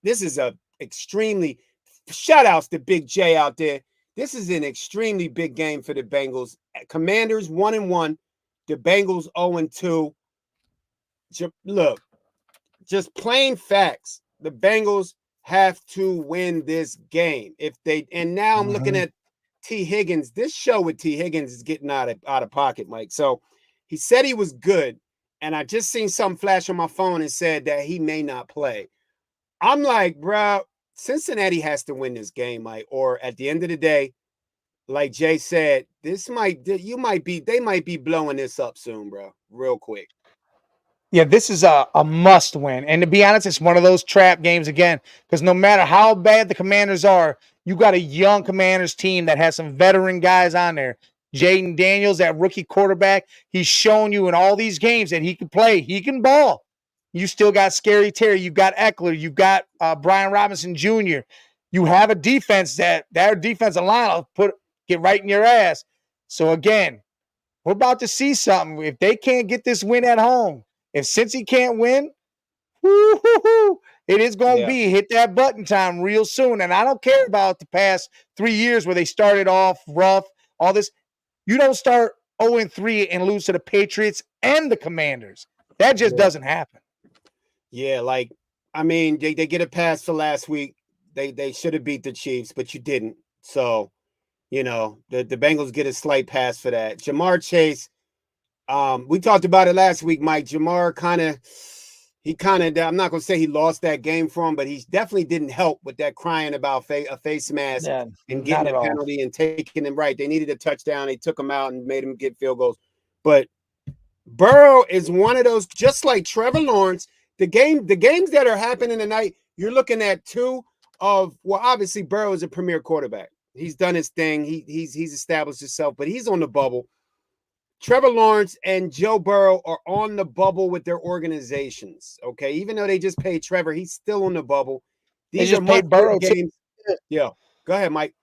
This is a extremely shout outs to Big J out there. This is an extremely big game for the Bengals. Commanders 1-1. The Bengals 0-2. Look, just plain facts. The Bengals have to win this game. Now I'm looking at T. Higgins. This show with T. Higgins is getting out of pocket, Mike. So he said he was good, and I just seen something flash on my phone and said that he may not play. I'm like, bro, Cincinnati has to win this game, Mike. Or at the end of the day, like Jay said, they might be blowing this up soon, bro, real quick. Yeah, this is a must win. And to be honest, it's one of those trap games again, because no matter how bad the Commanders are, you got a young Commanders team that has some veteran guys on there. Jaden Daniels, that rookie quarterback, he's shown you in all these games that he can play. He can ball. You still got Scary Terry. You got Eckler. You got Brian Robinson Jr. You have a defense that their defensive line will get right in your ass. So again, we're about to see something. If they can't get this win at home, if Cincy can't win, it is going to be hit that button time real soon. And I don't care about the past 3 years where they started off rough, all this. You don't start 0-3 and lose to the Patriots and the Commanders. That just doesn't happen. Yeah, like, I mean, they get a pass for last week. They should have beat the Chiefs, but you didn't. So, you know, the Bengals get a slight pass for that. Jamar Chase, we talked about it last week, Mike. Jamar I'm not going to say he lost that game for him, but he definitely didn't help with that crying about a face mask and getting a penalty and taking him right. They needed a touchdown. They took him out and made him get field goals. But Burrow is one of those, just like Trevor Lawrence. The games that are happening tonight, you're looking at obviously Burrow is a premier quarterback. He's done his thing. He's established himself, but he's on the bubble. Trevor Lawrence and Joe Burrow are on the bubble with their organizations. Okay, even though they just paid Trevor, he's still on the bubble. These are paid Burrow games. Yeah, go ahead, Mike.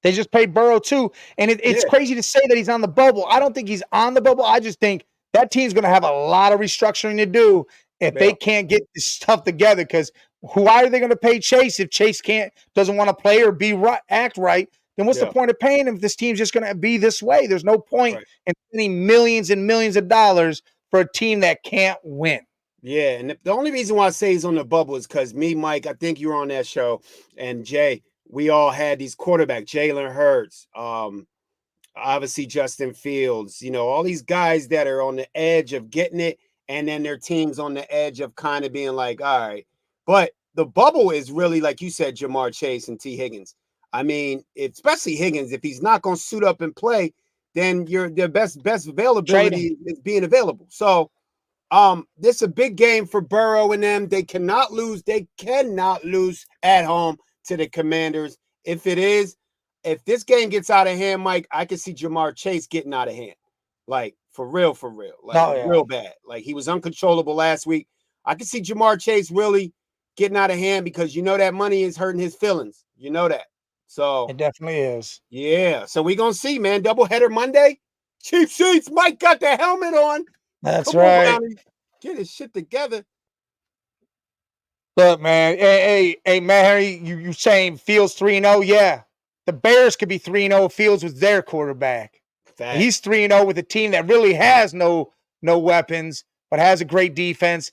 They just paid Burrow too, and it's crazy to say that he's on the bubble. I don't think he's on the bubble. I just think that team's going to have a lot of restructuring to do if they can't get this stuff together. Because why are they going to pay Chase if Chase doesn't want to play or act right? Then what's the point of paying him if this team's just going to be this way? There's no point in spending millions and millions of dollars for a team that can't win. Yeah, and the only reason why I say he's on the bubble is because me, Mike, I think you were on that show, and Jay, we all had these quarterbacks, Jalen Hurts, obviously Justin Fields, all these guys that are on the edge of getting it, and then their team's on the edge of kind of being like, all right. But the bubble is really, like you said, Jamar Chase and T. Higgins. I mean, especially Higgins, if he's not going to suit up and play, then their best availability is being available. So, this is a big game for Burrow and them. They cannot lose. They cannot lose at home to the Commanders. If this game gets out of hand, Mike, I can see Jamar Chase getting out of hand. Like, for real. Like, real bad. Like, he was uncontrollable last week. I can see Jamar Chase really getting out of hand because you know that money is hurting his feelings. You know that. So It definitely is. Yeah. So we're going to see, man. Doubleheader Monday. Cheap Seats. Mike got the helmet on. That's Come on, right. Brownie. Get his shit together. Look, man. Hey, Matt Henry, you saying Fields 3-0? Yeah. The Bears could be 3-0 if Fields was their quarterback. Fact. He's 3-0 with a team that really has no weapons, but has a great defense.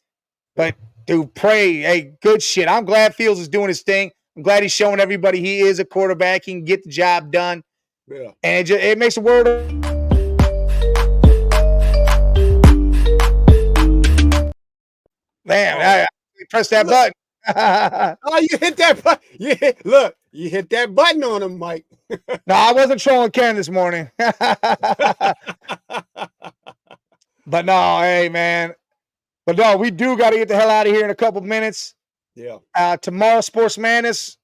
But dude, hey, good shit. I'm glad Fields is doing his thing. I'm glad he's showing everybody he is a quarterback. He can get the job done. Yeah. And it makes the world. Man, I pressed that button. Oh, you hit that button. You hit that button on him, Mike. No, I wasn't trolling Karen this morning. But no, hey, man. But no, we do got to get the hell out of here in a couple minutes. Yeah. Tomorrow, Sports Madness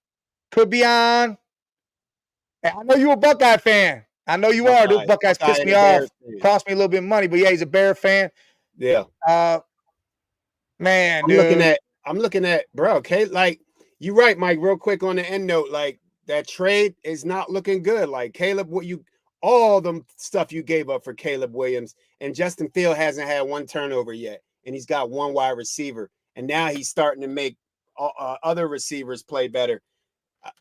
could be on. And I know you're a Buckeye fan. I know you are. Those Buckeyes pissed me off. Cost me a little bit of money, but yeah, he's a Bear fan. Yeah. Man, I'm looking at, bro. Okay, like you're right, Mike. Real quick on the end note, like that trade is not looking good. Like Caleb, all the stuff you gave up for Caleb Williams, and Justin Field hasn't had one turnover yet, and he's got one wide receiver, and now he's starting to make other receivers play better.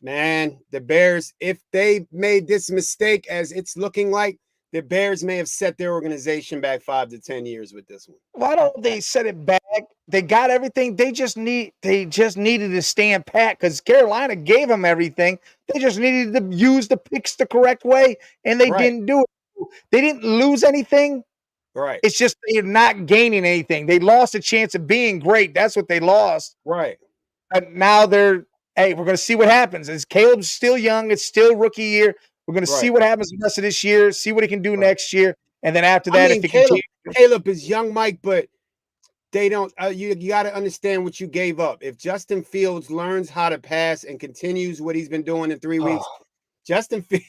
Man, the Bears, if they made this mistake as it's looking like, the Bears may have set their organization back 5 to 10 years with this one. Why don't they set it back? They got everything. They just needed to stand pat because Carolina gave them everything. They just needed to use the picks the correct way, and they didn't do it. They didn't lose anything. Right. It's just they're not gaining anything. They lost a chance of being great. That's what they lost. Right. And now we're going to see what happens. As Caleb's still young, it's still rookie year. We're going to see what happens the rest of this year, see what he can do next year. And then after that, Caleb is young, Mike, but they don't, you got to understand what you gave up. If Justin Fields learns how to pass and continues what he's been doing in 3 weeks, Justin Fields.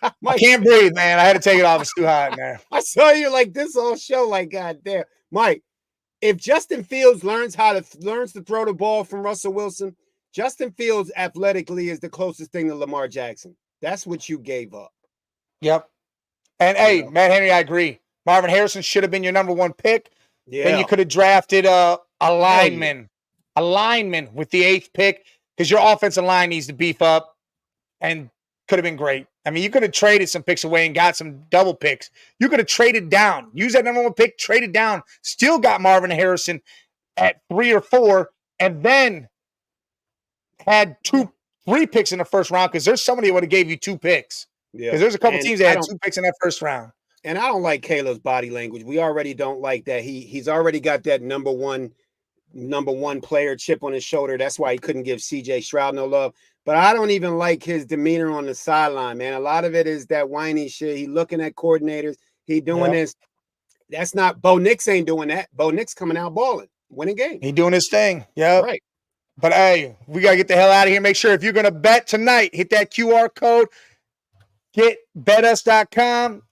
I can't breathe, man. I had to take it off. It's too hot, man. I saw you like this whole show, like, God damn. Mike, if Justin Fields learns to throw the ball from Russell Wilson, Justin Fields athletically is the closest thing to Lamar Jackson. That's what you gave up. Yep. And hey, Matt Henry, I agree. Marvin Harrison should have been your number one pick. Yeah. Then you could have drafted a lineman with the 8th pick because your offensive line needs to beef up and could have been great. I mean, you could have traded some picks away and got some double picks. You could have traded down, use that number one pick, traded down, still got Marvin Harrison at 3 or 4, and then had 3 picks in the first round because there's somebody who would have gave you 2 picks. Yeah. Because there's a couple teams that had 2 picks in that first round. And I don't like Caleb's body language. We already don't like that. He's already got that number one player chip on his shoulder. That's why he couldn't give CJ Stroud no love. But I don't even like his demeanor on the sideline, man. A lot of it is that whiny shit. He looking at coordinators. He doing this. That's not Bo Nix ain't doing that. Bo Nix coming out balling, winning games. He doing his thing. Yeah. Right. But hey, we gotta get the hell out of here. Make sure if you're gonna bet tonight, hit that QR code. Get betus.com.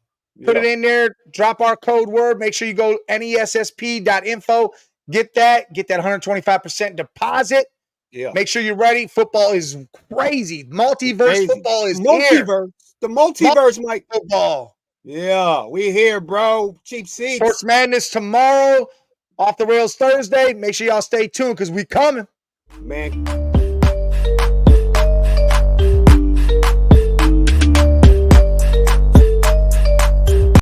Put it in there. Drop our code word. Make sure you go nessp.info. Get that 125% deposit. Yeah. Make sure you're ready. Football is crazy. Multiverse football is here. The multiverse, Mike. Football. Yeah, we here, bro. Cheap seats. Sports Madness tomorrow. Off the Rails Thursday. Make sure y'all stay tuned because we coming. Man.